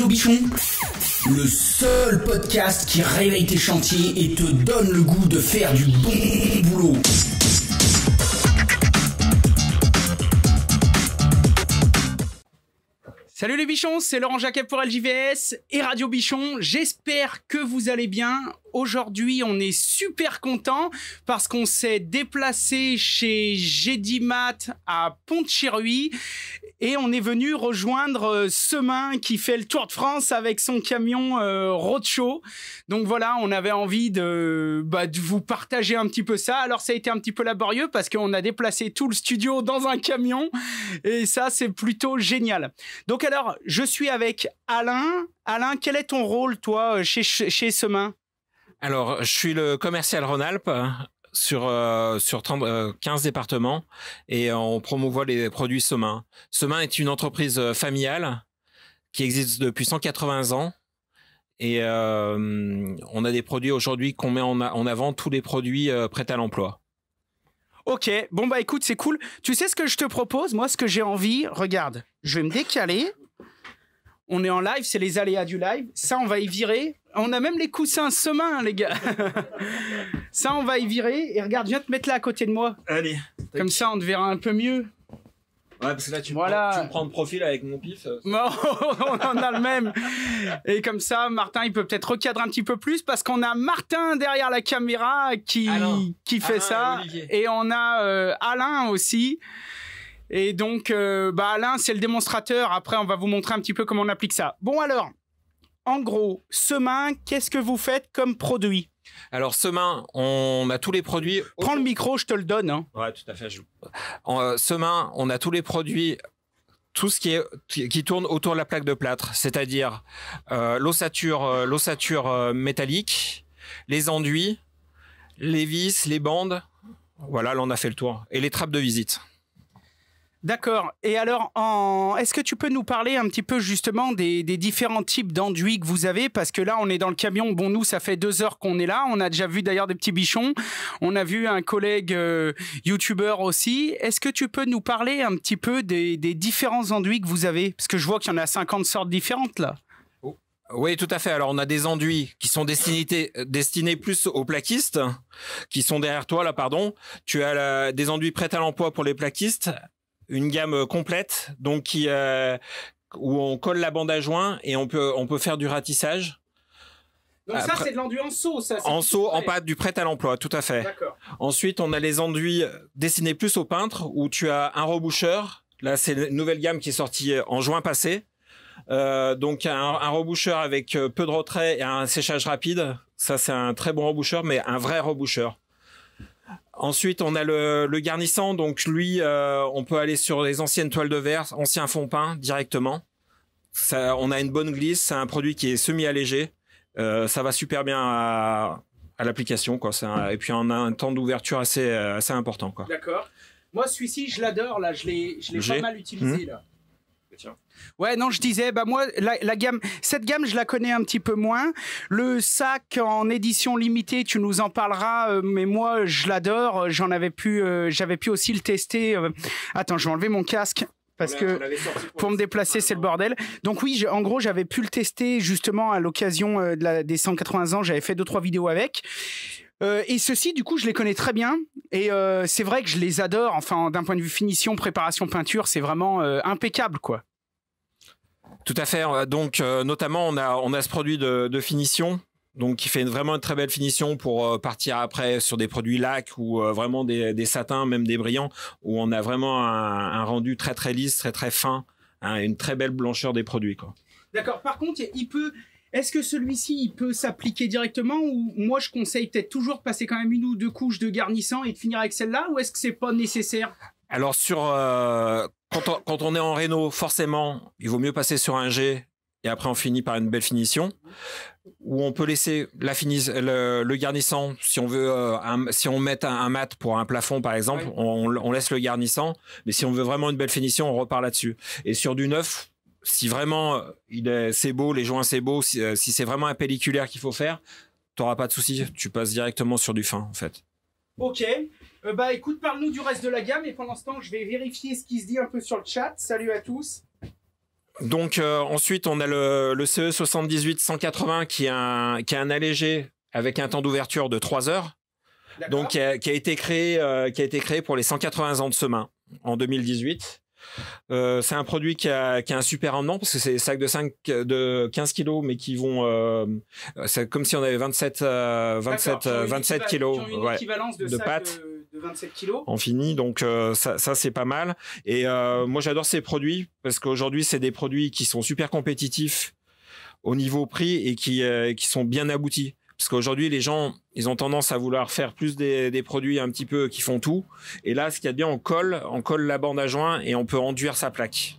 Bichon, le seul podcast qui réveille tes chantiers et te donne le goût de faire du bon boulot. Salut les bichons, c'est Laurent Jacquet pour LJVS et Radio Bichon. J'espère que vous allez bien. Aujourd'hui, on est super content parce qu'on s'est déplacé chez Gédimat à Pont-de-Chiruy et on est venu rejoindre Semin qui fait le Tour de France avec son camion Roadshow. Donc voilà, on avait envie de vous partager un petit peu ça. Alors ça a été un petit peu laborieux parce qu'on a déplacé tout le studio dans un camion et ça, c'est plutôt génial. Donc alors, je suis avec Alain. Alain, quel est ton rôle, toi, chez Semin ? Alors, je suis le commercial Rhône-Alpes sur 15 départements et on promouvoit les produits Semin. Semin est une entreprise familiale qui existe depuis 180 ans et on a des produits aujourd'hui qu'on met en avant, tous les produits prêts à l'emploi. Ok, bon bah écoute, c'est cool. Tu sais ce que je te propose ? Moi, ce que j'ai envie, regarde, je vais me décaler. On est en live, c'est les aléas du live. Ça, on va y virer. On a même les coussins Semin, les gars. Ça, on va y virer. Et regarde, viens te mettre là à côté de moi. Allez. Comme ça, on te verra un peu mieux. Ouais, parce que là, tu voilà. me prends de profil avec mon pif. Non, on en a le même. Et comme ça, Martin, il peut peut-être recadrer un petit peu plus parce qu'on a Martin derrière la caméra qui fait Alain ça. Et on a Alain aussi. Et donc, Alain, c'est le démonstrateur. Après, on va vous montrer un petit peu comment on applique ça. Bon, alors, en gros, Semin, qu'est-ce que vous faites comme produit ? Alors, Semin, on a tous les produits... Prends le micro, je te le donne. Hein. Ouais, tout à fait. Semin, on a tous les produits, tout ce qui tourne autour de la plaque de plâtre, c'est-à-dire l'ossature métallique, les enduits, les vis, les bandes. Voilà, là, on a fait le tour. Et les trappes de visite. D'accord. Et alors, est-ce que tu peux nous parler un petit peu justement des différents types d'enduits que vous avez ? Parce que là, on est dans le camion. Bon, nous, ça fait 2 heures qu'on est là. On a déjà vu d'ailleurs des petits bichons. On a vu un collègue youtubeur aussi. Est-ce que tu peux nous parler un petit peu des différents enduits que vous avez ? Parce que je vois qu'il y en a 50 sortes différentes là. Oui, tout à fait. Alors, on a des enduits qui sont destinés plus aux plaquistes, qui sont derrière toi là, pardon. Tu as des enduits prêts à l'emploi pour les plaquistes. Une gamme complète, donc où on colle la bande à joint et on peut faire du ratissage. Donc ça, c'est de l'enduit en seau, ça. En seau, en pâte, du prêt à l'emploi, tout à fait. D'accord. Ensuite, on a les enduits destinés plus aux peintres, où tu as un reboucheur. Là, c'est une nouvelle gamme qui est sortie en juin passé. Donc un reboucheur avec peu de retrait et un séchage rapide. Ça, c'est un très bon reboucheur, mais un vrai reboucheur. Ensuite, on a le garnissant. Donc, lui, on peut aller sur les anciennes toiles de verre, anciens fonds peints directement. Ça, on a une bonne glisse. C'est un produit qui est semi-allégé. Ça va super bien à l'application, quoi. Et puis, on a un temps d'ouverture assez important, quoi. D'accord. Moi, celui-ci, je l'adore. Là, je l'ai pas mal utilisé, là. Tiens. Ouais, non, je disais, moi, la gamme, cette gamme, je la connais un petit peu moins. Le sac en édition limitée, tu nous en parleras, mais moi, je l'adore. J'avais pu aussi le tester. Attends, je vais enlever mon casque. Parce que pour me déplacer, c'est le bordel. Donc oui, en gros, j'avais pu le tester justement à l'occasion des 180 ans. J'avais fait 2-3 vidéos avec. Et ceux-ci, du coup, je les connais très bien. Et c'est vrai que je les adore. Enfin, d'un point de vue finition, préparation, peinture, c'est vraiment impeccable, quoi. Tout à fait. Donc, notamment, on a ce produit de finition, donc qui fait vraiment une très belle finition pour partir après sur des produits lacs ou vraiment des satins, même des brillants, où on a vraiment un rendu très très lisse, très très fin, hein, une très belle blancheur des produits, quoi. D'accord. Par contre, est-ce que celui-ci, il peut s'appliquer directement ou moi, je conseille peut-être toujours de passer quand même 1 ou 2 couches de garnissant et de finir avec celle-là, ou est-ce que c'est pas nécessaire ? Alors quand on est en réno, forcément, il vaut mieux passer sur un G et après on finit par une belle finition. Ou on peut laisser le garnissant si on veut, si on met un mat pour un plafond par exemple, ouais. on laisse le garnissant. Mais si on veut vraiment une belle finition, on repart là-dessus. Et sur du neuf, si vraiment c'est beau, les joints c'est beau, si c'est vraiment un pelliculaire qu'il faut faire, t'auras pas de souci. Tu passes directement sur du fin en fait. Ok. Écoute, parle-nous du reste de la gamme et pendant ce temps, je vais vérifier ce qui se dit un peu sur le chat. Salut à tous. Donc ensuite, on a le CE 78-180 qui est un allégé avec un temps d'ouverture de 3 heures. Donc qui a été créé pour les 180 ans de Semain en 2018. C'est un produit qui a un super rendement parce que c'est des sacs de 15 kilos mais qui vont c'est comme si on avait 27 kilos de pâtes de 27 kilos en fini, donc ça c'est pas mal. Et moi j'adore ces produits parce qu'aujourd'hui c'est des produits qui sont super compétitifs au niveau prix et qui sont bien aboutis. Parce qu'aujourd'hui, les gens, ils ont tendance à vouloir faire plus des produits un petit peu qui font tout. Et là, ce qu'il y a de bien, on colle la bande à joint et on peut enduire sa plaque.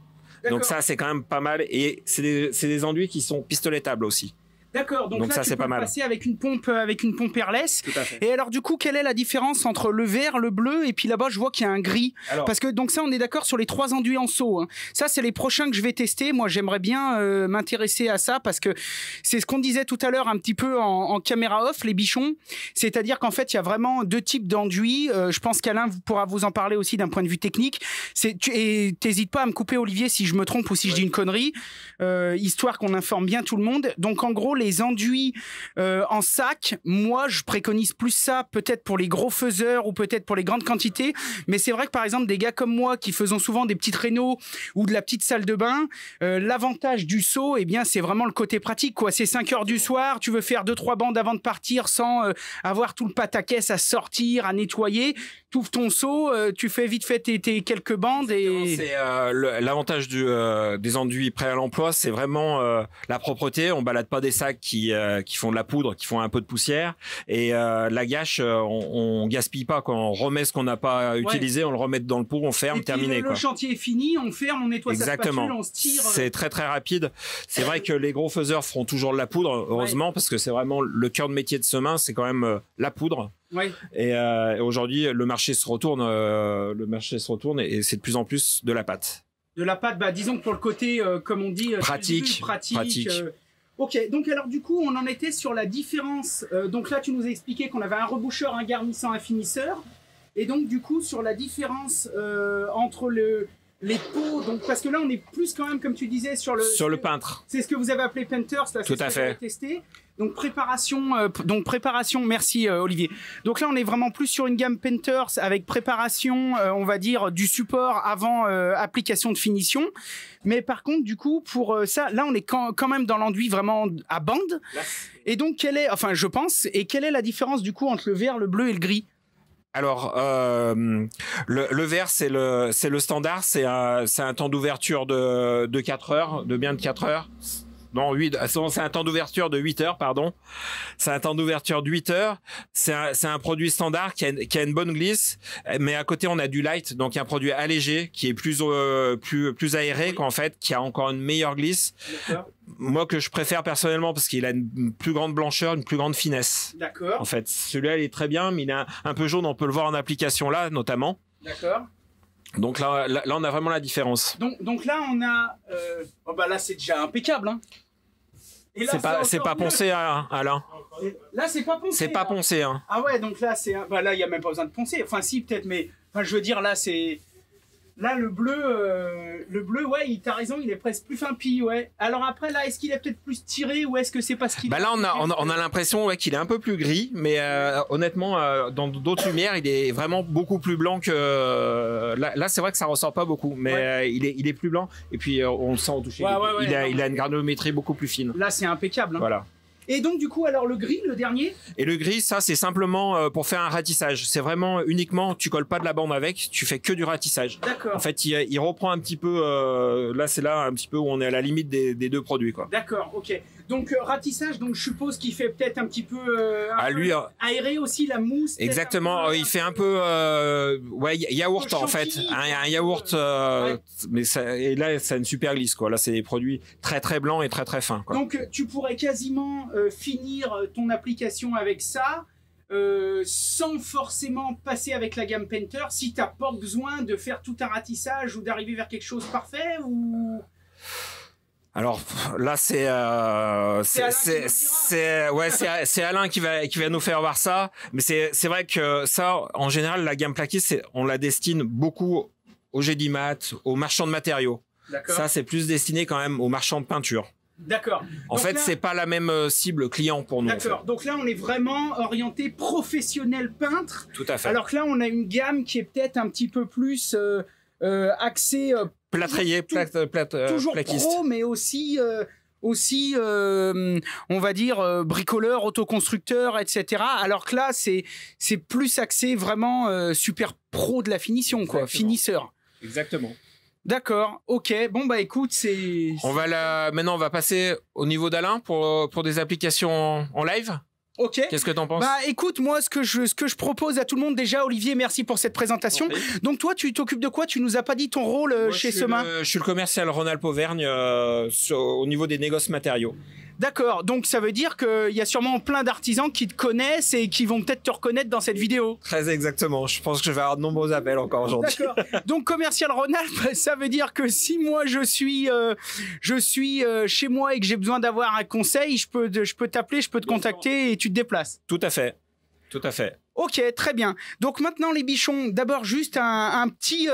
Donc ça, c'est quand même pas mal. Et c'est des enduits qui sont pistoletables aussi. D'accord, donc là, ça, tu peux le passer avec une pompe airless. Tout à fait. Et alors, du coup, quelle est la différence entre le vert, le bleu, et puis là-bas, je vois qu'il y a un gris. Parce que, donc ça, on est d'accord sur les 3 enduits en seau. Hein. Ça, c'est les prochains que je vais tester. Moi, j'aimerais bien m'intéresser à ça parce que c'est ce qu'on disait tout à l'heure un petit peu en caméra off, les bichons. C'est-à-dire qu'en fait, il y a vraiment 2 types d'enduits. Je pense qu'Alain pourra vous en parler aussi d'un point de vue technique. Et t'hésites pas à me couper, Olivier, si je me trompe ou si je dis une connerie, histoire qu'on informe bien tout le monde. Donc, en gros, les enduits en sac, moi je préconise plus ça peut-être pour les gros faiseurs ou peut-être pour les grandes quantités, mais c'est vrai que par exemple des gars comme moi qui faisons souvent des petites rénaux ou de la petite salle de bain, l'avantage du seau, eh bien c'est vraiment le côté pratique quoi. C'est 5 heures du soir, tu veux faire 2-3 bandes avant de partir sans avoir tout le pataquès à sortir, à nettoyer, t'ouvres ton seau, tu fais vite fait tes quelques bandes. Et c'est l'avantage des enduits prêts à l'emploi, c'est vraiment la propreté. On balade pas des sacs qui font de la poudre, qui font un peu de poussière, et la gâche, on gaspille pas quoi. On remet ce qu'on n'a pas utilisé, on le remet dans le pot, on ferme, terminé. Le chantier est fini, on ferme, on nettoie sa spatule, on se tire. C'est très très rapide. C'est vrai que les gros faiseurs feront toujours de la poudre, heureusement, parce que c'est vraiment le cœur de métier de Semain, c'est quand même la poudre. Ouais. Et aujourd'hui, le marché se retourne et c'est de plus en plus de la pâte. De la pâte, bah disons que pour le côté, comme on dit, pratique. Ok, donc alors du coup, on en était sur la différence. Donc là, tu nous as expliqué qu'on avait un reboucheur, un garnissant, un finisseur. Et donc du coup, sur la différence entre les pots, donc parce que là, on est plus quand même, comme tu disais, sur le peintre. C'est ce que vous avez appelé Painters, là, tout à fait. Testé. Donc préparation, merci Olivier. Donc là on est vraiment plus sur une gamme Painters avec préparation, on va dire du support avant application de finition. Mais par contre du coup pour ça, là on est quand même dans l'enduit vraiment à bande. Et donc quelle est la différence du coup entre le vert, le bleu et le gris? Alors, le vert, c'est le standard, c'est un temps d'ouverture de 4 heures, de bien de 4 heures. Non, c'est un temps d'ouverture de 8 heures, pardon. C'est un temps d'ouverture de 8 heures. C'est un produit standard qui a une bonne glisse, mais à côté, on a du light, donc un produit allégé qui est plus aéré, qu'en fait, qui a encore une meilleure glisse. Moi, que je préfère personnellement parce qu'il a une plus grande blancheur, une plus grande finesse. D'accord. En fait, celui-là, il est très bien, mais il est un peu jaune, on peut le voir en application là, notamment. D'accord. Donc là, on a vraiment la différence. Donc là, on a... là, c'est déjà impeccable. Hein. C'est pas poncé, hein, Alain. Là, c'est pas poncé. C'est pas poncé. Hein. Ah ouais, donc là, là, il n'y a même pas besoin de poncer. Enfin, si, peut-être, mais... Enfin, je veux dire, là, c'est... Là, le bleu, ouais, t'as raison, il est presque plus fin pis, ouais. Alors après, là, est-ce qu'il est peut-être plus tiré ou est-ce que c'est parce qu'il... Là, on a l'impression qu'il est un peu plus gris, mais honnêtement, dans d'autres lumières, il est vraiment beaucoup plus blanc que... Là, c'est vrai que ça ressort pas beaucoup, mais il est plus blanc. Et puis, on le sent au toucher. Il a une granulométrie beaucoup plus fine. Là, c'est impeccable. Hein. Voilà. Et donc, du coup, alors le gris, le dernier? Et le gris, ça, c'est simplement pour faire un ratissage. C'est vraiment uniquement, tu colles pas de la bande avec, tu fais que du ratissage. D'accord. En fait, il reprend un petit peu, c'est là un petit peu où on est à la limite des 2 produits, quoi. D'accord, ok. Donc, ratissage, donc je suppose qu'il fait peut-être un petit peu aérer aussi la mousse. Exactement, il fait un peu, yaourt en fait. Un yaourt, mais et là, c'est une super glisse, quoi. Là, c'est des produits très très blancs et très très fins, quoi. Donc, tu pourrais quasiment finir ton application avec ça sans forcément passer avec la gamme Painter si tu n'as pas besoin de faire tout un ratissage ou d'arriver vers quelque chose de parfait ou... Alors là, c'est Alain qui va nous faire voir ça, mais c'est vrai que ça, en général, la gamme plaquée, on la destine beaucoup aux gédimat, aux marchands de matériaux. Ça, c'est plus destiné quand même aux marchands de peinture. D'accord. En fait, c'est pas la même cible client pour nous. D'accord. En fait. Donc là, on est vraiment orienté professionnel peintre. Tout à fait. Alors que là, on a une gamme qui est peut-être un petit peu plus axée... plâtrier, toujours plaquiste. pro, mais aussi, on va dire, bricoleur, autoconstructeur, etc. Alors que là, c'est plus axé vraiment super pro de la finition, quoi, finisseur. Exactement. D'accord, ok. Bon, bah écoute, c'est... Maintenant, on va passer au niveau d'Alain pour des applications en live. Ok. Qu'est-ce que t'en penses? Bah écoute, moi ce que je propose à tout le monde déjà, Olivier, merci pour cette présentation. Donc toi, tu t'occupes de quoi? Tu nous as pas dit ton rôle chez Semain? Je suis le commercial Rhône-Alpes-Auvergne au niveau des négoces matériaux. D'accord, donc ça veut dire qu'il y a sûrement plein d'artisans qui te connaissent et qui vont peut-être te reconnaître dans cette vidéo. Très exactement, je pense que je vais avoir de nombreux appels encore aujourd'hui. D'accord, donc commercial Rhône-Alpes, ça veut dire que si moi je suis chez moi et que j'ai besoin d'avoir un conseil, je peux t'appeler, je peux te contacter et tu te déplaces. Tout à fait, tout à fait. Ok, très bien. Donc maintenant les bichons, d'abord juste un petit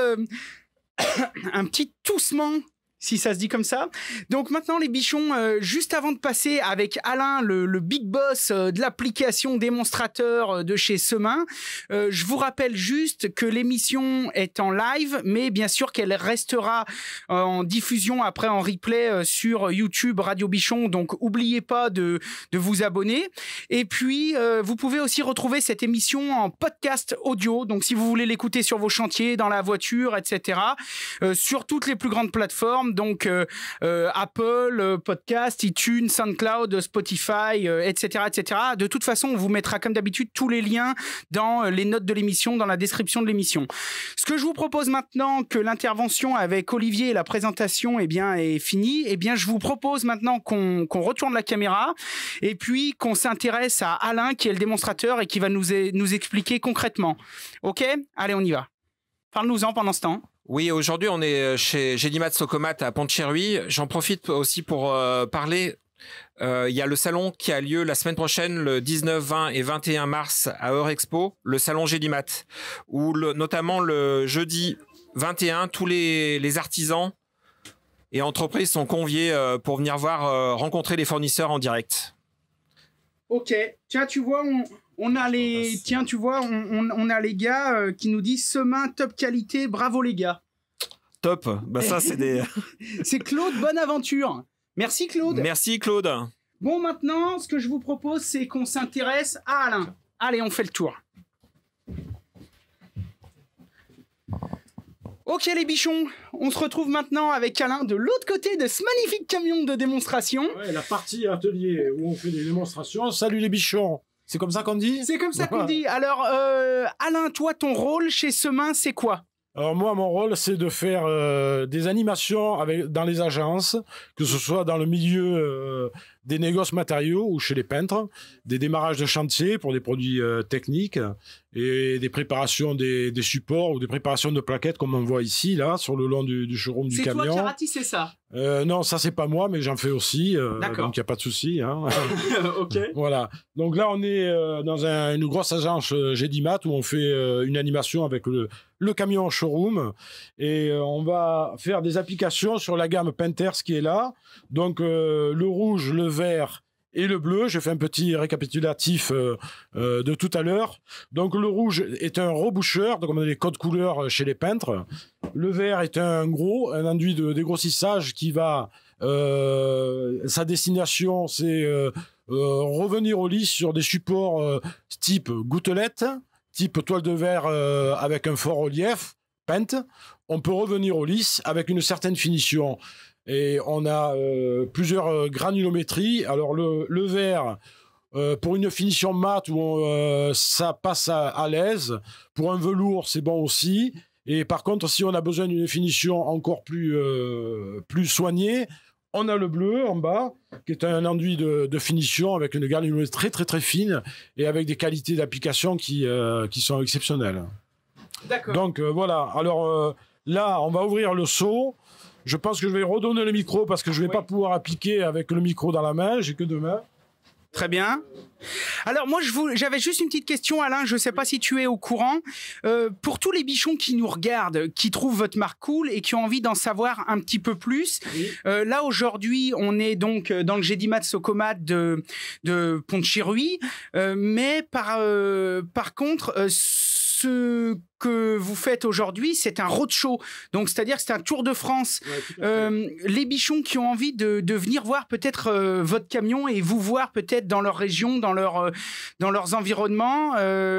toussement, si ça se dit comme ça. Donc maintenant les bichons, juste avant de passer avec Alain, le big boss de l'application démonstrateur de chez Semain, je vous rappelle juste que l'émission est en live, mais bien sûr qu'elle restera en diffusion après en replay sur YouTube Radio Bichon, donc n'oubliez pas de vous abonner. Et puis vous pouvez aussi retrouver cette émission en podcast audio, donc si vous voulez l'écouter sur vos chantiers, dans la voiture, etc., sur toutes les plus grandes plateformes, donc Apple Podcast, iTunes, SoundCloud, Spotify, etc., etc. De toute façon, on vous mettra comme d'habitude tous les liens dans les notes de l'émission, dans la description de l'émission. Ce que je vous propose maintenant que l'intervention avec Olivier et la présentation est finie, je vous propose maintenant qu'on retourne la caméra et puis qu'on s'intéresse à Alain qui est le démonstrateur et qui va nous expliquer concrètement. Ok ? Allez, on y va. Parle-nous-en pendant ce temps. Oui, aujourd'hui, on est chez Gédimat Socomat à Pont-de-Chéruy. J'en profite aussi pour parler. Il y a le salon qui a lieu la semaine prochaine, le 19, 20 et 21 mars à Eurexpo, le salon Gédimat, où notamment le jeudi 21, tous les artisans et entreprises sont conviés pour venir rencontrer les fournisseurs en direct. Ok, tiens, tu vois, on a les gars qui nous disent Semain top qualité, bravo les gars. Top, bah ça c'est des... C'est Claude Bonaventure. Merci Claude. Merci Claude. Bon, maintenant, ce que je vous propose, c'est qu'on s'intéresse à Alain. Allez, on fait le tour. Ok les bichons, on se retrouve maintenant avec Alain de l'autre côté de ce magnifique camion de démonstration. Ouais, la partie atelier où on fait des démonstrations. Salut les bichons. C'est comme ça qu'on dit? C'est comme ça qu'on dit. Alors, Alain, toi, ton rôle chez Semain, c'est quoi? Alors moi, mon rôle, c'est de faire des animations dans les agences, que ce soit dans le milieu des négoces matériaux ou chez les peintres, des démarrages de chantier pour des produits techniques et des préparations des supports ou des préparations de plaquettes comme on voit ici, là, sur le long du showroom du camion. C'est toi qui as ratissé ça? Non, ça c'est pas moi, mais j'en fais aussi, donc il n'y a pas de souci. Hein. Ok. Voilà. Donc là, on est dans une grosse agence Gédimat où on fait une animation avec le camion showroom et on va faire des applications sur la gamme Painters qui est là. Donc le rouge, le vert et le bleu. Je fais un petit récapitulatif de tout à l'heure. Donc le rouge est un reboucheur, donc on a les codes couleurs chez les peintres. Le vert est un enduit de dégrossissage qui va... sa destination, c'est revenir au lisse sur des supports type gouttelette, type toile de verre avec un fort relief, peinte. On peut revenir au lisse avec une certaine finition. Et on a plusieurs granulométries. Alors le vert, pour une finition mate où ça passe à l'aise. Pour un velours, c'est bon aussi. Et par contre, si on a besoin d'une finition encore plus soignée, on a le bleu en bas, qui est un enduit de finition avec une granulométrie très très très fine et avec des qualités d'application qui sont exceptionnelles. D'accord. Donc voilà. Alors là, on va ouvrir le seau. Je pense que je vais redonner le micro parce que je ne vais pas pouvoir appliquer avec le micro dans la main. J'ai que deux mains. Très bien. Alors moi, j'avais juste une petite question, Alain, je ne sais pas si tu es au courant. Pour tous les bichons qui nous regardent, qui trouvent votre marque cool et qui ont envie d'en savoir un petit peu plus, oui. Là aujourd'hui, on est donc dans le Gédimat Socomat de Pont-de-Chiruy, mais par contre, ce que vous faites aujourd'hui, c'est un roadshow. Donc, c'est-à-dire que c'est un tour de France. Ouais, les bichons qui ont envie de venir voir peut-être votre camion et vous voir peut-être dans leur région, dans leurs environnements,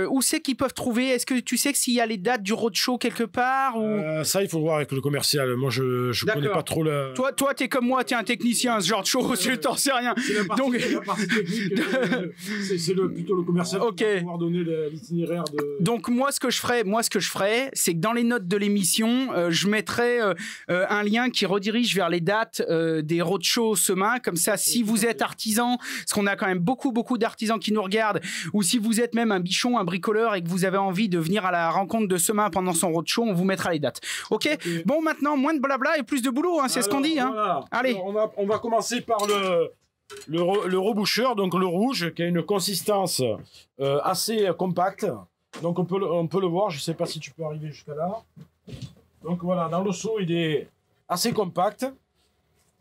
où c'est qu'ils peuvent trouver? Est-ce que tu sais que s'il y a les dates du roadshow quelque part ou... Ça, il faut voir avec le commercial. Moi, je connais pas trop la... Toi, t'es comme moi, t'es un technicien, ce genre de chose, tu t'en sais rien. C'est la partie technique, c'est plutôt le commercial qui va pouvoir donner l'itinéraire de... Donc, moi, ce que je ferais, c'est que dans les notes de l'émission, je mettrai un lien qui redirige vers les dates des roadshows Semin. Comme ça, si vous êtes artisan, parce qu'on a quand même beaucoup d'artisans qui nous regardent, ou si vous êtes même un bichon, un bricoleur et que vous avez envie de venir à la rencontre de Semin pendant son roadshow, on vous mettra les dates. Ok. Bon, maintenant, moins de blabla et plus de boulot, hein, c'est ce qu'on dit. Hein. Voilà. Allez. Alors, on va commencer par le reboucheur, donc le rouge, qui a une consistance assez compacte. Donc on peut le voir, je ne sais pas si tu peux arriver jusqu'à là. Donc voilà, dans le seau, il est assez compact.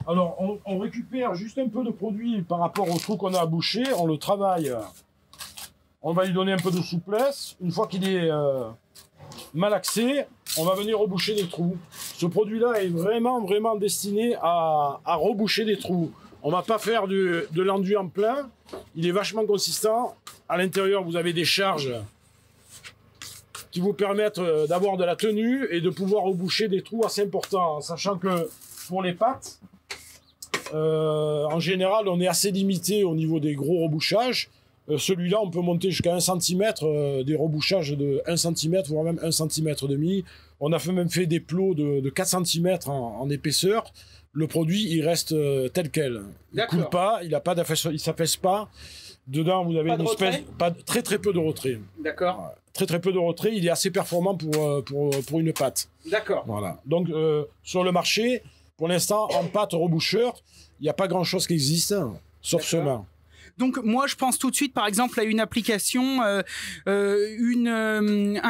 Alors on récupère juste un peu de produit par rapport au trou qu'on a à boucher, on le travaille. On va lui donner un peu de souplesse. Une fois qu'il est malaxé, on va venir reboucher des trous. Ce produit-là est vraiment destiné à reboucher des trous. On ne va pas faire de l'enduit en plein. Il est vachement consistant. À l'intérieur, vous avez des charges qui vous permettent d'avoir de la tenue et de pouvoir reboucher des trous assez importants, sachant que pour les pattes, en général, on est assez limité au niveau des gros rebouchages. Celui-là, on peut monter jusqu'à 1 cm, des rebouchages de 1 cm, voire même 1,5 cm. On a même fait des plots de 4 cm en épaisseur. Le produit, il reste tel quel. Il ne coule pas, il ne s'affaisse pas. Dedans, vous avez très peu de retrait. D'accord. Voilà. Très peu de retrait. Il est assez performant pour une pâte. D'accord. Voilà. Donc, sur le marché, pour l'instant, en pâte reboucheur, il n'y a pas grand-chose qui existe, sauf Semin. Donc moi je pense tout de suite par exemple à une application, un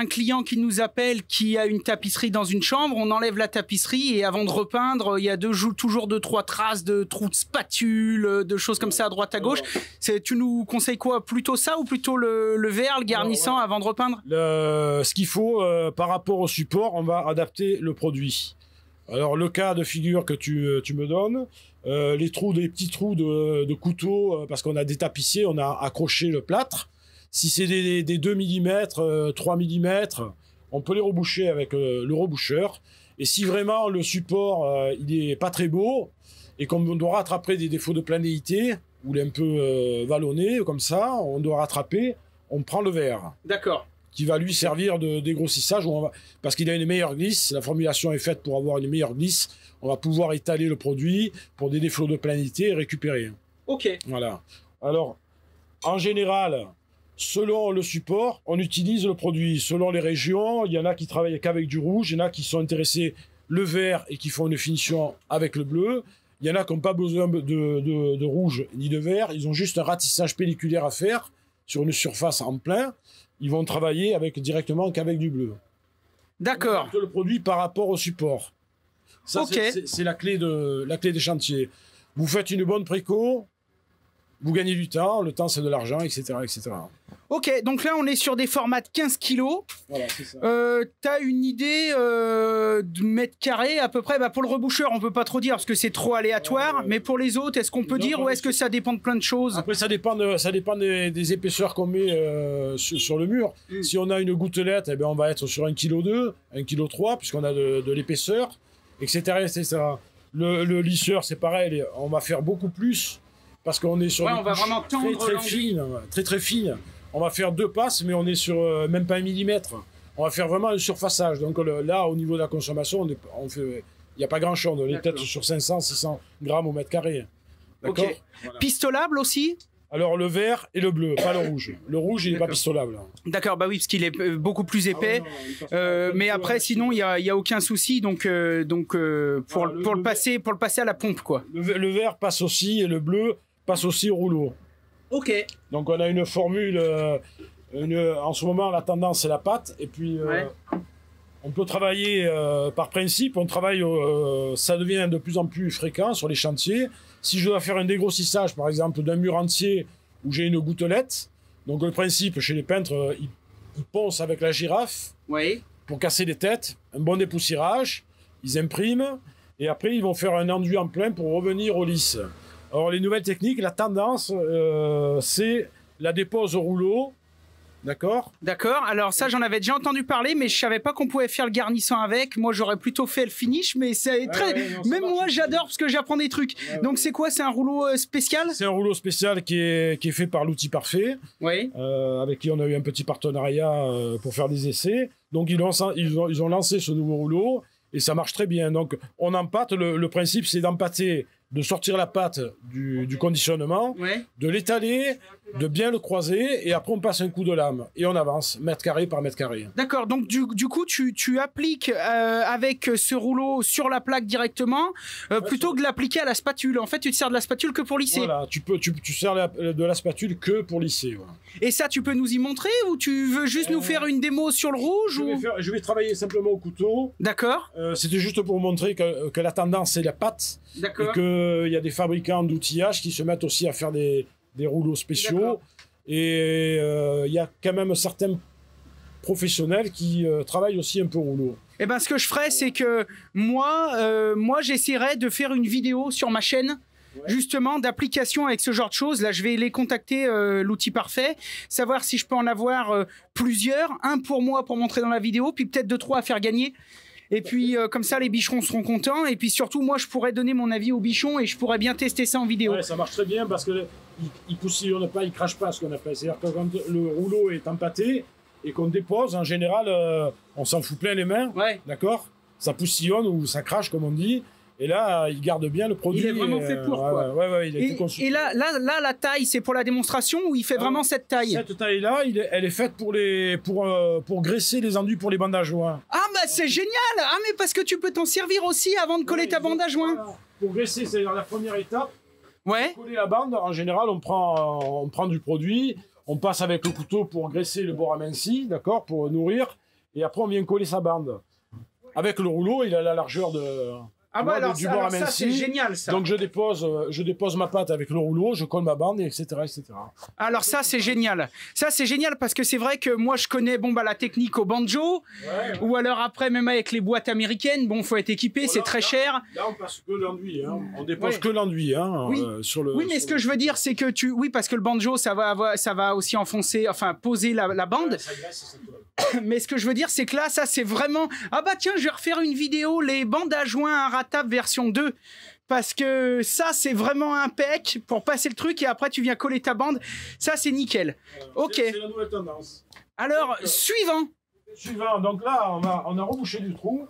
client qui nous appelle qui a une tapisserie dans une chambre, on enlève la tapisserie et avant de repeindre il y a toujours 2-3 traces de trous de spatule, de choses comme ça à droite à gauche. Tu nous conseilles quoi, plutôt ça ou plutôt le verre, le garnissant avant de repeindre? Ce qu'il faut par rapport au support, on va adapter le produit. Alors le cas de figure que tu me donnes, des petits trous de couteau, parce qu'on a des tapissiers, on a accroché le plâtre. Si c'est des 2 mm, 3 mm, on peut les reboucher avec le reboucheur. Et si vraiment le support il est pas très beau et qu'on doit rattraper des défauts de planéité ou il est un peu vallonné comme ça, on doit rattraper, on prend le verre. D'accord. Qui va lui servir de dégrossissage, parce qu'il a une meilleure glisse, la formulation est faite pour avoir une meilleure glisse, on va pouvoir étaler le produit pour des défauts de planéité et récupérer. Ok. Voilà. Alors, en général, selon le support, on utilise le produit. Selon les régions, il y en a qui travaillent qu'avec du rouge, il y en a qui sont intéressés le vert et qui font une finition avec le bleu. Il y en a qui n'ont pas besoin de rouge ni de vert, ils ont juste un ratissage pelliculaire à faire sur une surface en plein. Ils vont travailler directement qu'avec du bleu. D'accord. Le produit par rapport au support. Ça, c'est la clé des chantiers. Vous faites une bonne préco, vous gagnez du temps. Le temps, c'est de l'argent, etc., etc. Ok, donc là, on est sur des formats de 15 kilos. Voilà, c'est ça. T'as une idée de mètre carré à peu près? Pour le reboucheur, on peut pas trop dire parce que c'est trop aléatoire. Mais pour les autres, est-ce qu'on peut dire ou est-ce que ça dépend de plein de choses? Après, ça dépend des épaisseurs qu'on met sur le mur. Si on a une gouttelette, on va être sur 1,2 kg, 1,3 kg, puisqu'on a de l'épaisseur, etc., etc. Le lisseur, c'est pareil, on va faire beaucoup plus parce qu'on est sur on va vraiment tendre très fine. On va faire 2 passes, mais on est sur même pas 1 millimètre. On va faire vraiment un surfaçage. Donc là, au niveau de la consommation, il n'y a pas grand-chose. On est peut-être sur 500-600 grammes au mètre carré. D'accord. Okay. Voilà. Pistolable aussi? Alors le vert et le bleu, pas le rouge. Le rouge, il n'est pas pistolable. D'accord, bah oui, parce qu'il est beaucoup plus épais. Mais après, sinon, il y a aucun souci. Donc pour le passer à la pompe, quoi. Le vert passe aussi et le bleu passe aussi au rouleau. Ok. Donc on a une formule, en ce moment la tendance c'est la pâte, et puis on peut travailler par principe, ça devient de plus en plus fréquent sur les chantiers. Si je dois faire un dégrossissage par exemple d'un mur entier où j'ai une gouttelette, donc le principe chez les peintres, ils poncent avec la girafe pour casser les têtes, un bon dépoussiérage, ils impriment, et après ils vont faire un enduit en plein pour revenir au lisse. Alors les nouvelles techniques, la tendance, c'est la dépose au rouleau, d'accord ? D'accord, alors ça j'en avais déjà entendu parler, mais je savais pas qu'on pouvait faire le garnissant avec. Moi j'aurais plutôt fait le finish, mais c'est très... Même moi j'adore parce que j'apprends des trucs. Donc c'est quoi, c'est un rouleau spécial ? C'est un rouleau spécial qui est fait par l'outil parfait, avec qui on a eu un petit partenariat pour faire des essais. Donc ils ont lancé ce nouveau rouleau et ça marche très bien. Donc on empâte, le principe c'est d'empâter, de sortir la pâte du conditionnement, de l'étaler, de bien le croiser, et après on passe un coup de lame et on avance mètre carré par mètre carré. D'accord, donc du coup tu appliques avec ce rouleau sur la plaque directement plutôt que de l'appliquer à la spatule. En fait tu te sers de la spatule que pour lisser. Voilà, tu sers de la spatule que pour lisser. Voilà. Et ça tu peux nous y montrer ou tu veux juste nous faire une démo sur le rouge je vais travailler simplement au couteau. D'accord. C'était juste pour montrer que la tendance c'est la pâte. D'accord. Et qu'il y a des fabricants d'outillage qui se mettent aussi à faire des rouleaux spéciaux. Et il y a quand même certains professionnels qui travaillent aussi un peu au rouleau. Eh ben, ce que je ferais, c'est que moi j'essaierais de faire une vidéo sur ma chaîne, justement, d'application avec ce genre de choses. Là, je vais les contacter, l'outil parfait, savoir si je peux en avoir plusieurs, un pour moi pour montrer dans la vidéo, puis peut-être 2-3 à faire gagner. Et puis, comme ça, les bicherons seront contents. Et puis surtout, moi, je pourrais donner mon avis aux bichons et je pourrais bien tester ça en vidéo. Ouais, ça marche très bien parce que il poussillonne pas, il crache pas, ce qu'on appelle. C'est-à-dire que quand le rouleau est empâté et qu'on dépose, en général, on s'en fout plein les mains. D'accord ? Ça poussillonne ou ça crache, comme on dit. Et là, il garde bien le produit. Il est vraiment fait pour, quoi. Ouais, il est tout conçu. Et là, la taille, c'est pour la démonstration ou il fait vraiment cette taille ? Cette taille-là, elle est faite pour graisser les enduits pour les bandes à joint. Ah, bah c'est génial ! Ah, mais parce que tu peux t'en servir aussi avant de coller ta bande à joint. Voilà. Pour graisser, c'est la première étape. Ouais. Pour coller la bande, en général, on prend du produit, on passe avec le couteau pour graisser le bord aminci, d'accord, pour nourrir, et après on vient coller sa bande. Avec le rouleau, il a la largeur de... Ah bah alors ça c'est génial ça. Donc je dépose ma pâte avec le rouleau, je colle ma bande, etc. Alors ça c'est génial. Ça c'est génial parce que c'est vrai que moi je connais la technique au banjo, ou alors après même avec les boîtes américaines, faut être équipé, c'est très cher. Là on passe que l'enduit, hein. On dépose que l'enduit, hein, sur le. Oui, mais ce que je veux dire c'est que parce que le banjo ça va aussi enfoncer, enfin poser la bande. Ça graisse, ça colle. Mais ce que je veux dire, c'est que là, ça, c'est vraiment... Ah bah tiens, je vais refaire une vidéo, les bandes à joint inratables version 2. Parce que ça, c'est vraiment impec pour passer le truc et après, tu viens coller ta bande. Ça, c'est nickel. Ok. C'est la nouvelle tendance. Alors, suivant. Donc là, on a rebouché du trou.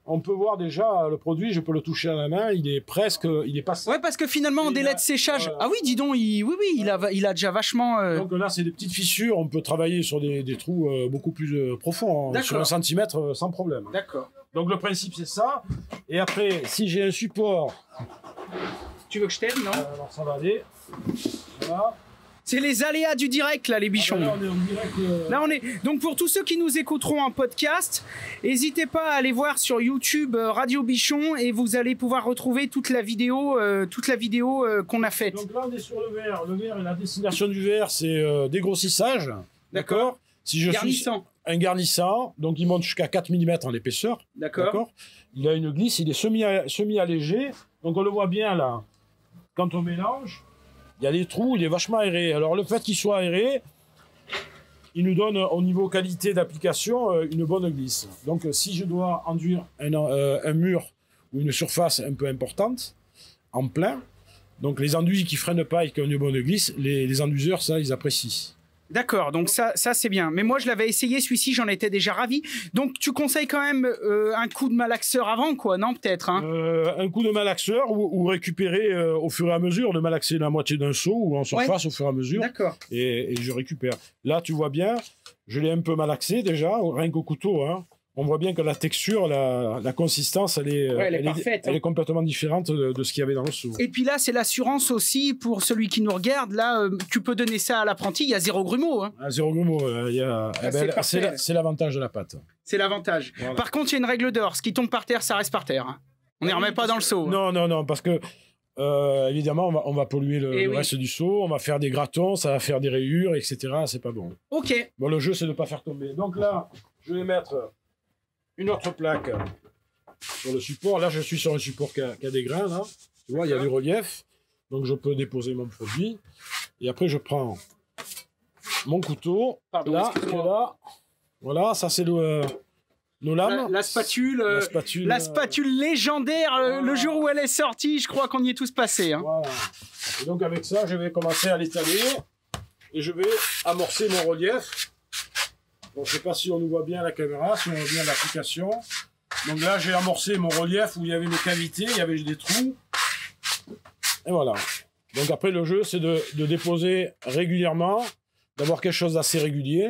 On peut voir déjà le produit, je peux le toucher à la main, il est passé. Ouais, parce que finalement, en délai de séchage... Ah oui, dis donc, il a déjà vachement... Donc là, c'est des petites fissures, on peut travailler sur des trous beaucoup plus profonds, sur 1 centimètre sans problème. D'accord. Donc le principe, c'est ça. Et après, si j'ai un support... Tu veux que je t'aide, non alors ça va aller. Voilà. C'est les aléas du direct, là, les bichons. Là, on est en direct, Là, on est... Donc, pour tous ceux qui nous écouteront en podcast, n'hésitez pas à aller voir sur YouTube Radio Bichon et vous allez pouvoir retrouver toute la vidéo qu'on a faite. Donc là, on est sur le verre. Le verre, et la destination du verre, c'est dégrossissage. D'accord. Si je garnissant. Suis un garnissant, donc il monte jusqu'à 4 mm en épaisseur. D'accord. Il a une glisse, il est semi-allégé. Donc, on le voit bien là. Quand on mélange, il y a des trous, il est vachement aéré. Alors le fait qu'il soit aéré, il nous donne au niveau qualité d'application une bonne glisse. Donc si je dois enduire un mur ou une surface un peu importante, en plein, donc les enduits qui freinent pas et qui ont une bonne glisse, les enduiseurs, ça, ils apprécient. D'accord, donc ça c'est bien. Mais moi je l'avais essayé, celui-ci, j'en étais déjà ravi. Donc tu conseilles quand même un coup de malaxeur avant, quoi, non, peut-être un coup de malaxeur ou récupérer au fur et à mesure, de malaxer la moitié d'un seau ou en surface au fur et à mesure. D'accord. Et je récupère. Là, tu vois bien, je l'ai un peu malaxé déjà, rien qu'au couteau. Hein. on voit bien que la texture, la consistance, elle est parfaite. Elle est complètement différente de ce qu'il y avait dans le seau. Et puis là, c'est l'assurance aussi pour celui qui nous regarde. Là, tu peux donner ça à l'apprenti, il y a 0 grumeau. Hein. À 0 grumeau, c'est l'avantage de la pâte. C'est l'avantage. Voilà. Par contre, il y a une règle d'or. Ce qui tombe par terre, ça reste par terre. Hein. On ne les remet pas dans le seau. Non, parce que évidemment, on va polluer le reste du seau, on va faire des gratons, ça va faire des rayures, etc. C'est pas bon. Ok. Bon, le jeu, c'est de ne pas faire tomber. Donc là, je vais mettre une autre plaque sur le support. Là, je suis sur un support qui a des grains. Là. Tu vois, il y a du relief. Donc, je peux déposer mon produit. Et après, je prends mon couteau. Là. Voilà, ça, c'est nos lames. La spatule légendaire. Le jour où elle est sortie, je crois qu'on y est tous passés. Hein. Voilà. Et donc, avec ça, je vais commencer à l'étaler. Et je vais amorcer mon relief. Bon, je ne sais pas si on nous voit bien à la caméra, si on voit bien l'application. Donc là, j'ai amorcé mon relief où il y avait des cavités, il y avait des trous. Et voilà. Donc après, le jeu, c'est de déposer régulièrement, d'avoir quelque chose d'assez régulier,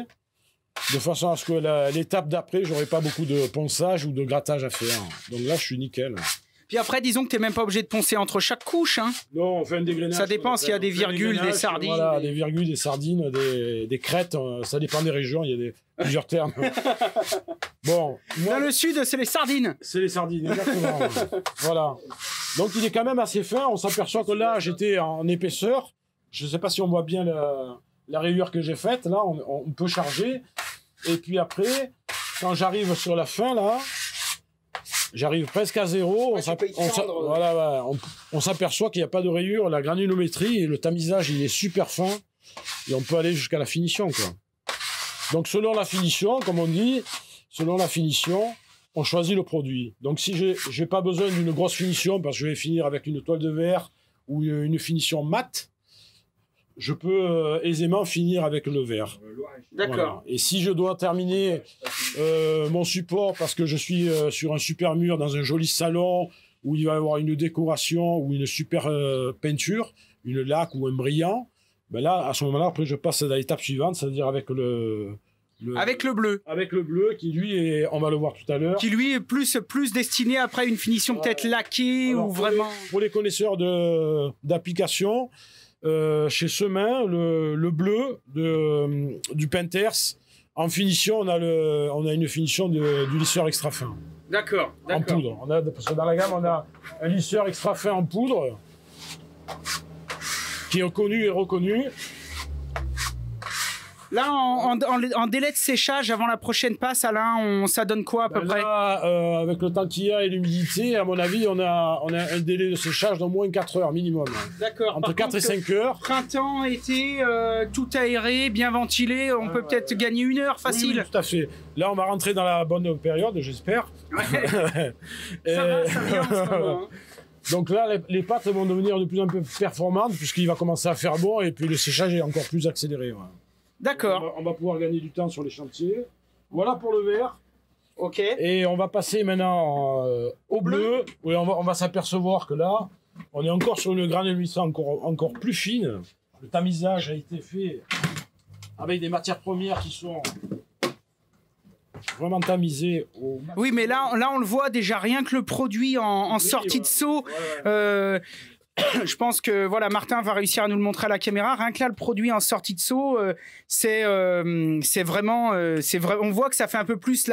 de façon à ce que l'étape d'après, j'aurai pas beaucoup de ponçage ou de grattage à faire. Donc là, je suis nickel. Puis après, disons que tu n'es même pas obligé de poncer entre chaque couche. Hein. Non, on fait un dégrenage. Ça dépend s'il y a des virgules, des sardines. Voilà, des virgules, des sardines, des crêtes. Ça dépend des régions, il y a plusieurs termes. Bon. Dans le sud, c'est les sardines. C'est les sardines, exactement. Voilà. Donc il est quand même assez fin. On s'aperçoit que là, j'étais en épaisseur. Je ne sais pas si on voit bien la rayure que j'ai faite. Là, on peut charger. Et puis après, quand j'arrive sur la fin, là, j'arrive presque à 0. On s'aperçoit qu'il n'y a pas de rayure. La granulométrie et le tamisage, il est super fin. Et on peut aller jusqu'à la finition, quoi. Donc, selon la finition, comme on dit, on choisit le produit. Donc, si j'ai pas besoin d'une grosse finition, parce que je vais finir avec une toile de verre ou une finition mate, je peux aisément finir avec le verre. D'accord. Voilà. Et si je dois terminer mon support parce que je suis sur un super mur dans un joli salon où il va y avoir une décoration ou une super peinture, une laque ou un brillant, ben là, à ce moment-là, après, je passe à l'étape suivante, c'est-à-dire avec avec le bleu. Avec le bleu, qui lui est, on va le voir tout à l'heure. Qui lui est plus destiné après une finition peut-être laquée. Alors, ou vraiment. Pour les connaisseurs d'application, chez Semin, le bleu du Penters, en finition, on a une finition du lisseur extra fin. D'accord. En poudre. Parce que dans la gamme, on a un lisseur extra fin en poudre qui est connu et reconnu. Là, en délai de séchage avant la prochaine passe, Alain, ça donne quoi à peu près? Avec le temps qu'il y a et l'humidité, à mon avis, on a un délai de séchage d'au moins 4 heures minimum. D'accord. Entre 4 et 5 heures. Printemps, été, tout aéré, bien ventilé, on peut peut-être gagner 1 heure facile. Oui, tout à fait. Là, on va rentrer dans la bonne période, j'espère. Ouais. Ça vient en ce moment, hein. Donc là, les pâtes vont devenir de plus en plus performantes puisqu'il va commencer à faire bon et puis le séchage est encore plus accéléré. Ouais. D'accord. On va pouvoir gagner du temps sur les chantiers. Voilà pour le vert. Ok. Et on va passer maintenant au bleu. Oui, on va s'apercevoir que là, on est encore sur une granulation encore plus fine. Le tamisage a été fait avec des matières premières qui sont vraiment tamisées. Oui, mais là, on le voit déjà, rien que le produit en sortie de seau. Ouais. Je pense que voilà, Martin va réussir à nous le montrer à la caméra. Rien que là, le produit en sortie de seau, c'est vraiment, on voit que ça fait un peu plus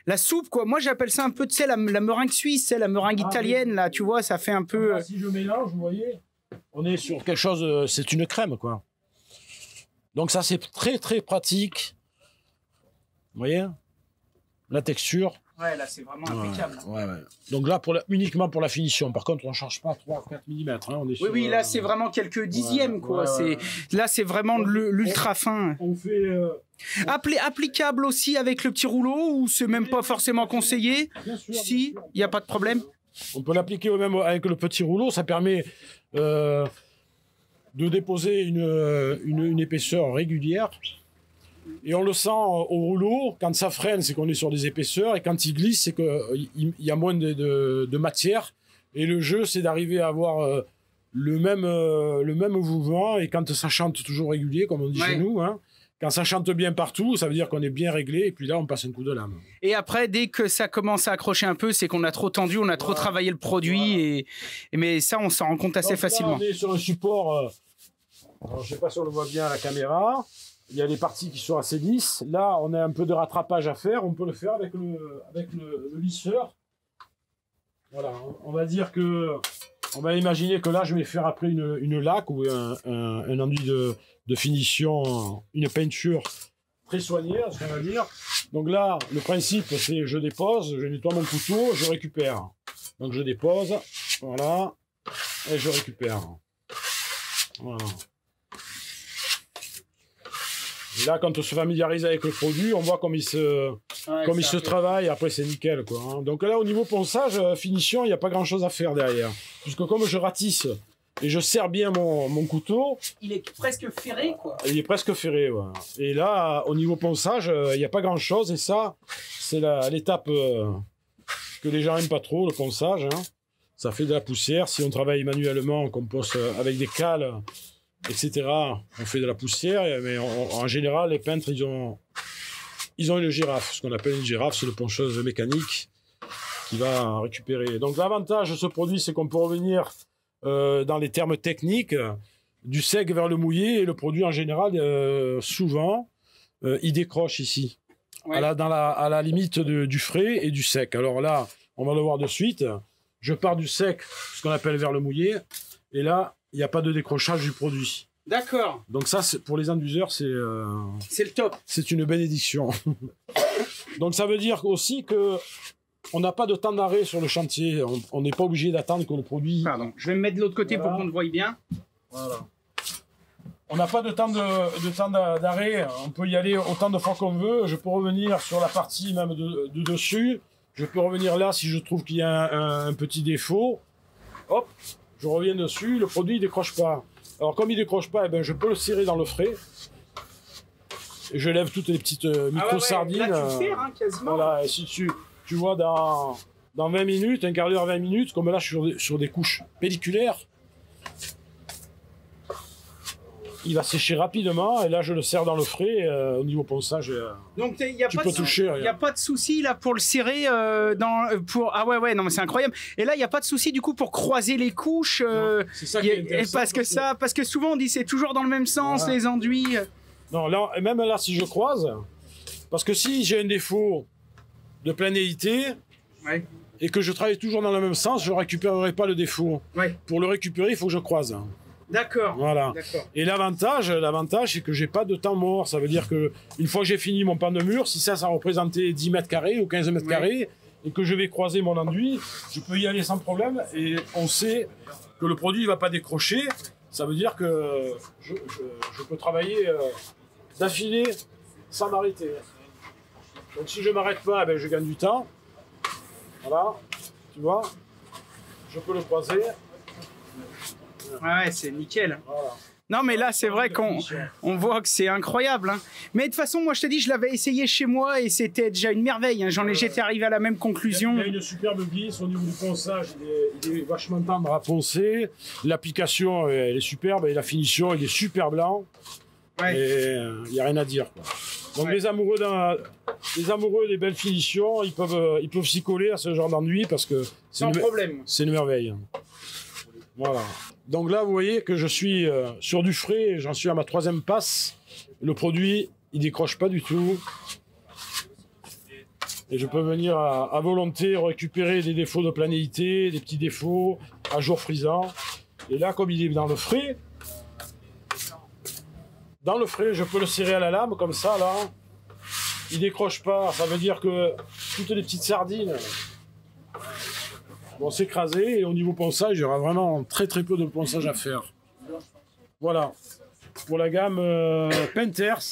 la soupe, quoi. Moi, j'appelle ça un peu, tu sais, la meringue suisse, la meringue italienne, là, tu vois, ça fait un peu. Là, si je mélange, vous voyez, on est sur quelque chose, c'est une crème, quoi. Donc ça, c'est très très pratique. Vous voyez, la texture. Ouais, là, c'est vraiment impeccable. Ouais. Donc là, uniquement pour la finition. Par contre, on ne change pas 3 ou 4 mm. Hein. On est sur, oui, là, c'est vraiment quelques dixièmes, quoi. Là, c'est vraiment l'ultra fin. On fait... Applicable aussi avec le petit rouleau ou c'est même pas forcément conseillé? Bien sûr, si, il n'y a pas de problème. On peut l'appliquer même avec le petit rouleau. Ça permet de déposer une épaisseur régulière. Et on le sent au rouleau, quand ça freine, c'est qu'on est sur des épaisseurs, et quand il glisse, c'est qu'il y a moins de matière. Et le jeu, c'est d'arriver à avoir le même mouvement, et quand ça chante toujours régulier, comme on dit chez nous, hein, Quand ça chante bien partout, ça veut dire qu'on est bien réglé. Et puis là, on passe un coup de lame. Et après, dès que ça commence à accrocher un peu, c'est qu'on a trop tendu, on a trop travaillé le produit. Mais ça, on s'en rend compte assez facilement. Là, on est sur un support. Alors, je ne sais pas si on le voit bien à la caméra. Il y a des parties qui sont assez lisses. Là, on a un peu de rattrapage à faire. On peut le faire avec le lisseur. Voilà. On va dire que... On va imaginer que là, je vais faire après une laque ou un enduit de finition, une peinture très soignée, ce qu'on va dire. Donc là, le principe, c'est je dépose, je nettoie mon couteau, je récupère. Donc je dépose, voilà, et je récupère. Voilà. Et là, quand on se familiarise avec le produit, on voit comme il se travaille. Après, c'est nickel, quoi. Hein. Donc là, au niveau ponçage, finition, il n'y a pas grand-chose à faire derrière. Puisque comme je ratisse et je serre bien mon couteau... Il est presque ferré, quoi. Il est presque ferré, ouais. Et là, au niveau ponçage, il n'y a pas grand-chose. Et ça, c'est l'étape que les gens n'aiment pas trop, le ponçage. Hein. Ça fait de la poussière. Si on travaille manuellement, qu'on ponce avec des cales... etc. On fait de la poussière, mais en général, les peintres, ils ont une girafe. Ce qu'on appelle une girafe, c'est le poncheuse mécanique qui va récupérer. Donc l'avantage de ce produit, c'est qu'on peut revenir dans les termes techniques du sec vers le mouillé, et le produit en général, souvent, il décroche ici, ouais. à la limite du frais et du sec. Alors là, on va le voir de suite. Je pars du sec, ce qu'on appelle vers le mouillé, et là, il n'y a pas de décrochage du produit. D'accord. Donc ça, pour les induiseurs, c'est le top. C'est une bénédiction. Donc ça veut dire aussi que on n'a pas de temps d'arrêt sur le chantier. On n'est pas obligé d'attendre que le produit... Pardon, je vais me mettre de l'autre côté, voilà, pour qu'on le voie bien. Voilà. On n'a pas de temps d'arrêt. On peut y aller autant de fois qu'on veut. Je peux revenir sur la partie même de dessus. Je peux revenir là si je trouve qu'il y a un petit défaut. Hop. Je reviens dessus, le produit ne décroche pas. Alors comme il ne décroche pas, eh ben, je peux le serrer dans le frais. Et je lève toutes les petites micro-sardines. Là, tu serres, hein, quasiment. Voilà, et si tu vois dans 20 minutes, un quart d'heure, 20 minutes, comme là je suis sur des couches pelliculaires, il va sécher rapidement, et là je le serre dans le frais, au niveau ponçage. Donc tu peux toucher. Il n'y a pas de souci là pour le serrer Ah ouais, non mais c'est incroyable. Et là il n'y a pas de souci du coup pour croiser les couches. C'est ça qui est intéressant. Parce que souvent on dit c'est toujours dans le même sens, voilà, les enduits. Non, là, même là si je croise, parce que si j'ai un défaut de planéité, ouais, et que je travaille toujours dans le même sens, je ne récupérerai pas le défaut. Ouais. Pour le récupérer, il faut que je croise. D'accord. Voilà. Et l'avantage, c'est que j'ai pas de temps mort. Ça veut dire que une fois que j'ai fini mon pan de mur, si ça représentait 10 mètres carrés ou 15 mètres carrés, et que je vais croiser mon enduit, je peux y aller sans problème. Et on sait que le produit ne va pas décrocher. Ça veut dire que je peux travailler d'affilée sans m'arrêter. Donc si je m'arrête pas, ben, je gagne du temps. Voilà. Tu vois, je peux le croiser. Ouais, c'est nickel. Voilà. Non, mais là, c'est vrai qu'on voit que c'est incroyable. Hein. Mais de toute façon, moi, je te dis, je l'avais essayé chez moi et c'était déjà une merveille. Hein. J'étais arrivé à la même conclusion. Il y a une superbe glisse au niveau du ponçage. Il est vachement tendre à poncer. L'application, elle est superbe et la finition, il est super blanc. Ouais. Et il n'y a rien à dire, quoi. Donc ouais, les amoureux des belles finitions, ils peuvent s'y coller à ce genre d'enduit parce que c'est une merveille. Voilà. Donc là, vous voyez que je suis sur du frais, j'en suis à ma 3e passe. Le produit, il décroche pas du tout. Et je peux venir à volonté récupérer des défauts de planéité, des petits défauts, à jour frisant. Et là, comme il est dans le frais, je peux le serrer à la lame, comme ça, là. Il décroche pas, ça veut dire que toutes les petites sardines vont s'écraser, et au niveau ponçage, il y aura vraiment très très peu de ponçage à faire. Voilà, pour la gamme Painters.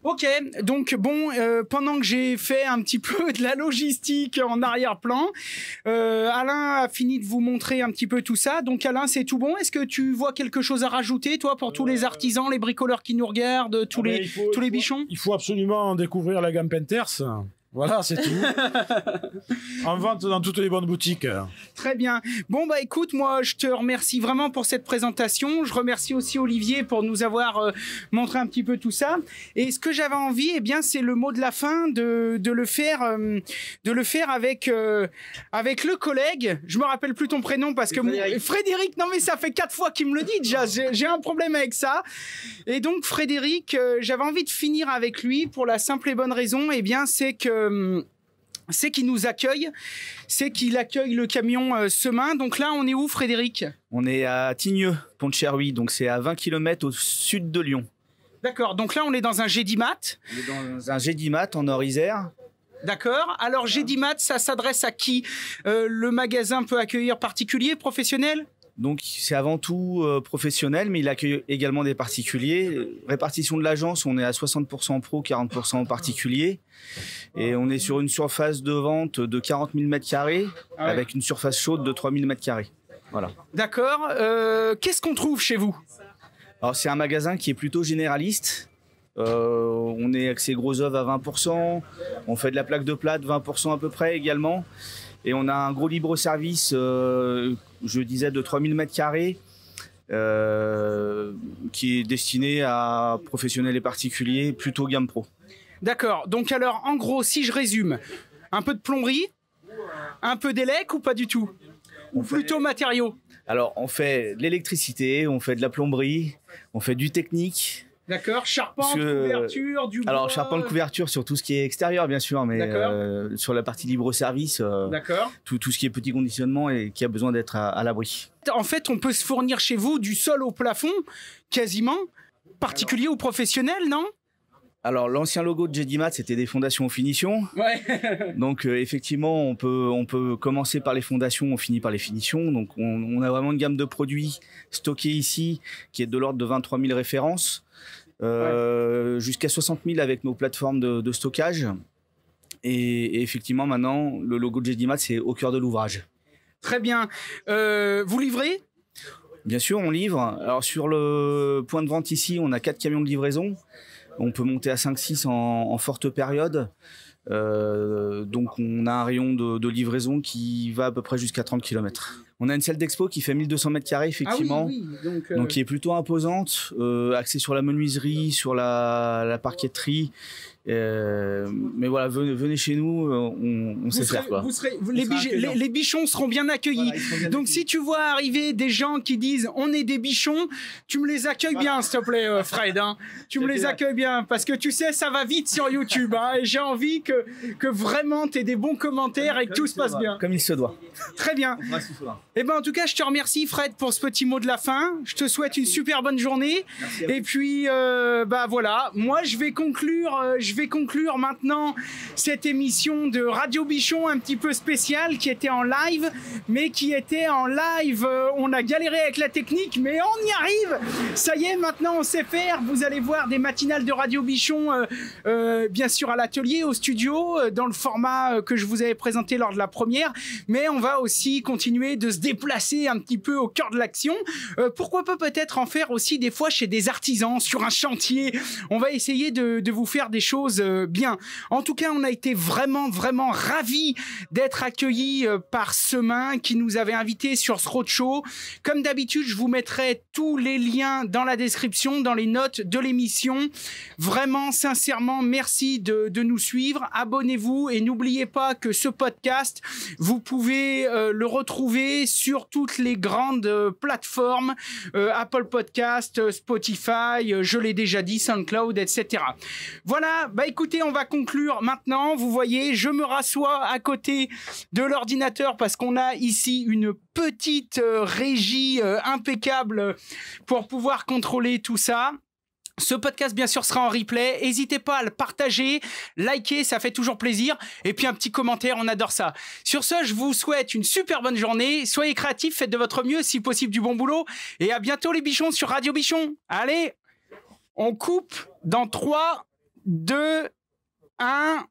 Ok, donc bon, pendant que j'ai fait un petit peu de la logistique en arrière-plan, Alain a fini de vous montrer un petit peu tout ça. Donc Alain, c'est tout bon? Est-ce que tu vois quelque chose à rajouter, toi, pour tous les artisans, les bricoleurs qui nous regardent, tous les bichons? Il faut absolument découvrir la gamme Painters. Voilà, c'est tout. En vente dans toutes les bonnes boutiques. Très bien. Bon, bah écoute, moi, je te remercie vraiment pour cette présentation. Je remercie aussi Olivier pour nous avoir montré un petit peu tout ça. Et ce que j'avais envie, eh bien, c'est le mot de la fin, de le faire avec le collègue. Je me rappelle plus ton prénom parce que Frédéric. Non, mais ça fait 4 fois qu'il me le dit déjà. J'ai un problème avec ça. Et donc, Frédéric, j'avais envie de finir avec lui pour la simple et bonne raison, eh bien, c'est qu'il nous accueille, c'est qu'il accueille le camion Semin. Donc là, on est où, Frédéric? On est à Tigneux, Pont de Cherhuy, donc c'est à 20 km au sud de Lyon. D'accord, donc là, on est dans un Gédimat. On est dans un Gédimat en Nord-Isère. D'accord, alors Gédimat, ça s'adresse à qui? Le magasin peut accueillir particuliers, professionnels? Donc c'est avant tout professionnel, mais il accueille également des particuliers. Répartition de l'agence, on est à 60% pro, 40% particuliers. Et on est sur une surface de vente de 40 000 m2 avec une surface chaude de 3 000 m2. Voilà. D'accord, qu'est-ce qu'on trouve chez vous? Alors c'est un magasin qui est plutôt généraliste. On est axé gros œuvres à 20%. On fait de la plaque de plâtre 20% à peu près également. Et on a un gros libre-service, je disais, de 3000 m2, qui est destiné à professionnels et particuliers, plutôt gamme pro. D'accord. Donc alors, en gros, si je résume, un peu de plomberie, un peu d'élec ou pas du tout? Ou plutôt matériaux? Alors, on fait de l'électricité, on fait de la plomberie, on fait du technique. D'accord, charpente, couverture, du bois. Alors, charpente, couverture sur tout ce qui est extérieur, bien sûr, mais sur la partie libre-service, tout ce qui est petit conditionnement et qui a besoin d'être à l'abri. En fait, on peut se fournir chez vous du sol au plafond, quasiment, particulier ou professionnel, non? Alors, l'ancien logo de Gédimat, c'était des fondations aux finitions. Ouais. Donc, effectivement, on peut commencer par les fondations, on finit par les finitions. Donc, on a vraiment une gamme de produits stockés ici qui est de l'ordre de 23 000 références. Jusqu'à 60 000 avec nos plateformes de stockage. Et effectivement, maintenant, le logo de Gédimat, c'est au cœur de l'ouvrage. Très bien. Vous livrez? Bien sûr, on livre. Alors, sur le point de vente ici, on a 4 camions de livraison. On peut monter à 5-6 en forte période. Donc, on a un rayon de livraison qui va à peu près jusqu'à 30 km. On a une salle d'expo qui fait 1200 m2, effectivement. Ah oui. Donc, qui est plutôt imposante, axée sur la menuiserie, sur la parquetterie. Mais voilà, venez chez nous, on sait faire quoi. Les bichons seront bien accueillis. Voilà, donc si tu vois arriver des gens qui disent on est des bichons, tu me les accueilles bien, s'il te plaît, Fred. Hein. Tu me les accueilles bien parce que tu sais, ça va vite sur YouTube. Hein, et j'ai envie que vraiment tu aies des bons commentaires et que tout se passe bien. Comme il se doit. Très bien. Et ben en tout cas, je te remercie, Fred, pour ce petit mot de la fin. Je te souhaite une super bonne journée. Et puis, bah voilà, moi je vais conclure maintenant cette émission de Radio Bichon un petit peu spéciale qui était en live, on a galéré avec la technique, mais on y arrive. Ça y est, maintenant on sait faire. Vous allez voir des matinales de Radio Bichon, bien sûr à l'atelier, au studio, dans le format que je vous avais présenté lors de la première, mais on va aussi continuer de se déplacer un petit peu au cœur de l'action. Pourquoi pas peut-être en faire aussi des fois chez des artisans, sur un chantier. On va essayer de vous faire des choses bien. En tout cas, on a été vraiment ravis d'être accueillis par Semin qui nous avait invités sur ce roadshow. Comme d'habitude, je vous mettrai tous les liens dans la description, dans les notes de l'émission. Vraiment, sincèrement, merci de nous suivre. Abonnez-vous et n'oubliez pas que ce podcast, vous pouvez le retrouver sur toutes les grandes plateformes, Apple Podcast, Spotify, je l'ai déjà dit, SoundCloud, etc. Voilà, bah écoutez, on va conclure maintenant. Vous voyez, je me rassois à côté de l'ordinateur parce qu'on a ici une petite régie impeccable pour pouvoir contrôler tout ça. Ce podcast, bien sûr, sera en replay. N'hésitez pas à le partager, liker, ça fait toujours plaisir. Et puis un petit commentaire, on adore ça. Sur ce, je vous souhaite une super bonne journée. Soyez créatifs, faites de votre mieux, si possible du bon boulot. Et à bientôt les bichons sur Radio Bichon. Allez, on coupe dans 3, 2, 1...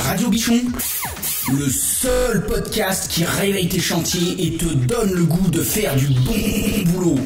Radio Bichon, le seul podcast qui réveille tes chantiers et te donne le goût de faire du bon boulot.